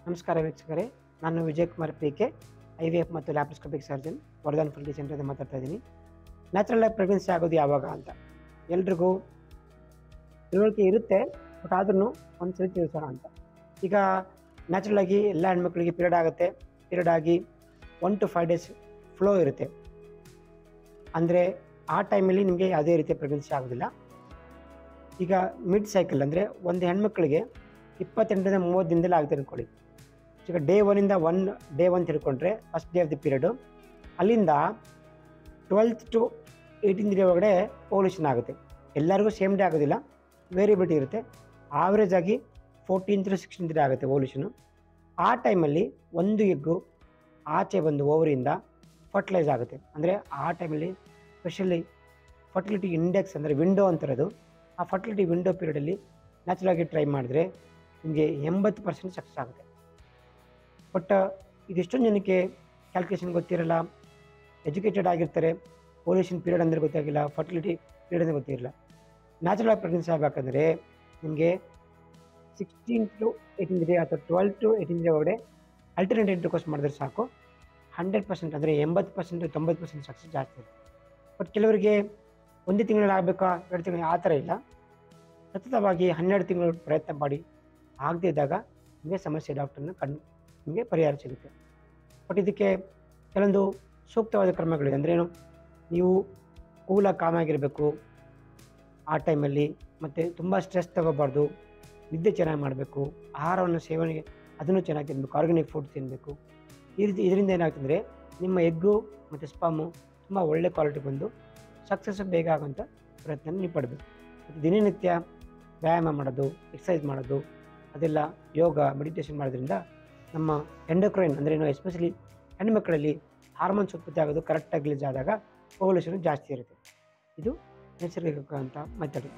ನಮಸ್ಕಾರ ವೀಕ್ಷಕರೇ, ನಾನು ವಿಜಯ್ ಕುಮಾರ್ PK, IVF ಮತ್ತು laparoscopic surgeon, Vardhan fertility centre ಮಾತಾಡ್ತಾ ಇದ್ದೀನಿ. ನ್ಯಾಚುರಲ್ ಆಗಿ ಪ್ರೆಗ್ನೆನ್ಸಿ ಆಗೋದು ಯಾವಾಗ ಅಂತ ಎಲ್ರಿಗೂ ತಿಳುವಳಿಕೆ ಇರುತ್ತೆ, ಬಟ್ ಆದ್ರೂ ಒಂದ್ಸರಿ ತಿಳಿಸೋಣ ಅಂತ. ಈಗ ನ್ಯಾಚುರಲ್ ಆಗಿ ಎಲ್ಲ ಹೆಣ್ಮಕ್ಳಿಗೆ ಪೀರಿಯಡ್ ಆಗುತ್ತೆ. ಪೀರಿಯಡ್ ಆಗಿ 1 to 5 days ಫ್ಲೋ ಇರುತ್ತೆ. ಅಂದರೆ ಆ ಟೈಮಲ್ಲಿ ನಿಮಗೆ ಯಾವುದೇ ರೀತಿಯ ಪ್ರೆಗ್ನೆನ್ಸಿ ಆಗೋದಿಲ್ಲ. ಈಗ ಮಿಡ್ ಸೈಕಲ್ ಅಂದರೆ ಒಂದು ಹೆಣ್ಮಕ್ಳಿಗೆ 28ರಿಂದ 30 ದಿನದಲ್ಲಿ ಆಗುತ್ತೆ ಅಂದ್ಕೊಳ್ಳಿ. ಈಗ ಡೇ 1 ತಿಳ್ಕೊಂಡ್ರೆ first day of the period, ಅಲ್ಲಿಂದ 12th to 18th ಡೇ ಒಳಗಡೆ ಓವ್ಯುಲೇಷನ್ ಆಗುತ್ತೆ. ಎಲ್ಲರಿಗೂ ಸೇಮ್ ಡೇ ಆಗೋದಿಲ್ಲ, ವೇರಿಯಬಿಲಿಟಿ ಇರುತ್ತೆ. ಆವ್ರೇಜ್ ಆಗಿ 14th to 16th ಡೇ ಆಗುತ್ತೆ ಓವ್ಯುಲೇಷನು. ಆ ಟೈಮಲ್ಲಿ ಒಂದು ಎಗ್ಗು ಆಚೆ ಬಂದು ಓವರಿಯಿಂದ ಫರ್ಟಿಲೈಸ್ ಆಗುತ್ತೆ. ಅಂದರೆ ಆ ಟೈಮಲ್ಲಿ ಸ್ಪೆಷಲಿ ಫರ್ಟಿಲಿಟಿ ಇಂಡೆಕ್ಸ್ ಅಂದರೆ ವಿಂಡೋ ಅಂತಿರೋದು. ಆ ಫರ್ಟಿಲಿಟಿ ವಿಂಡೋ ಪೀರಿಯಡಲ್ಲಿ ನ್ಯಾಚುರಲ್ ಆಗಿ ಟ್ರೈ ಮಾಡಿದ್ರೆ ನಿಮಗೆ 80% ಸಕ್ಸಸ್ ಆಗುತ್ತೆ. ಬಟ್ ಇದೆಷ್ಟೊಂದು ಜನಕ್ಕೆ ಕ್ಯಾಲ್ಕುಲೇಷನ್ ಗೊತ್ತಿರಲ್ಲ, ಎಜುಕೇಟೆಡ್ ಆಗಿರ್ತಾರೆ, ಓವ್ಯುಲೇಷನ್ ಪೀರಿಯಡ್ ಅಂದರೆ ಗೊತ್ತಾಗಿಲ್ಲ, ಫರ್ಟಿಲಿಟಿ ಪೀರಿಯಡ್ ಅಂದರೆ ಗೊತ್ತಿರಲ್ಲ. ನ್ಯಾಚುರಲ್ ಆಗಿ ಪ್ರೆಗ್ನೆನ್ಸಿ ಆಗಬೇಕಂದ್ರೆ ನಿಮಗೆ 16th to 18th ಡೇ ಅಥವಾ 12th to 18th ಡೇ ಒಳಗಡೆ ಅಲ್ಟರ್ನೇಟ್ ಇಂಟರ್ಕೋರ್ಸ್ ಮಾಡಿದ್ರೆ ಸಾಕು. 100% ಅಂದರೆ 80% 90% ಸಕ್ಸಸ್ ಜಾಸ್ತಿ ಇರುತ್ತೆ. ಬಟ್ ಕೆಲವರಿಗೆ 1 ತಿಂಗಳಲ್ಲಿ ಆಗಬೇಕಾ 2 ತಿಂಗಳು ಆ ಥರ ಇಲ್ಲ. ಸತತವಾಗಿ 12 ತಿಂಗಳು ಪ್ರಯತ್ನ ಮಾಡಿ ಆಗದೇ ಇದ್ದಾಗ ನಿಮಗೆ ಸಮಸ್ಯೆ ಡಾಕ್ಟರ್ನ ನಿಮಗೆ ಪರಿಹಾರ ಸಿಗುತ್ತೆ. ಬಟ್ ಇದಕ್ಕೆ ಕೆಲವೊಂದು ಸೂಕ್ತವಾದ ಕ್ರಮಗಳಿದೆ. ಅಂದರೆ ಏನು, ನೀವು ಕೂಲಾಗಿ ಕಾಮಾಗಿರಬೇಕು ಆ ಟೈಮಲ್ಲಿ, ಮತ್ತು ತುಂಬ ಸ್ಟ್ರೆಸ್ ತಗೋಬಾರ್ದು, ನಿದ್ದೆ ಚೆನ್ನಾಗಿ ಮಾಡಬೇಕು, ಆಹಾರವನ್ನು ಸೇವನೆಗೆ ಅದನ್ನು ಚೆನ್ನಾಗಿ ತಿನ್ನಬೇಕು, ಆರ್ಗ್ಯಾನಿಕ್ ಫುಡ್ ತಿನ್ನಬೇಕು. ಇದರಿಂದ ಏನಾಗ್ತಂದರೆ ನಿಮ್ಮ ಎಗ್ಗು ಮತ್ತು ಸ್ಪಮ್ಮು ತುಂಬ ಒಳ್ಳೆ ಕ್ವಾಲಿಟಿ ಬಂದು ಸಕ್ಸಸ್ಸು ಬೇಗ ಆಗೋಂಥ ಪ್ರಯತ್ನ ನೀವು ಪಡಬೇಕು. ಮತ್ತು ದಿನನಿತ್ಯ ವ್ಯಾಯಾಮ ಮಾಡೋದು, ಎಕ್ಸಸೈಸ್ ಮಾಡೋದು, ಅದೆಲ್ಲ ಯೋಗ ಮೆಡಿಟೇಷನ್ ಮಾಡೋದ್ರಿಂದ ನಮ್ಮ ಎಂಡೋಕ್ರೈನ್ ಅಂದರೆ ಏನು, ಎಸ್ಪೆಷಲಿ ಹೆಣ್ಣುಮಕ್ಕಳಲ್ಲಿ ಹಾರ್ಮೋನ್ಸ್ ಉತ್ಪತ್ತಿ ಆಗೋದು ಕರೆಕ್ಟಾಗಿ ರಿಲೀಸ್ ಆದಾಗ ಓವ್ಯುಲೇಷನ್ ಜಾಸ್ತಿ ಇರುತ್ತೆ. ಇದು ನೈಸರ್ಗಿಕ ಅಂತ ಮೆಥಡ್.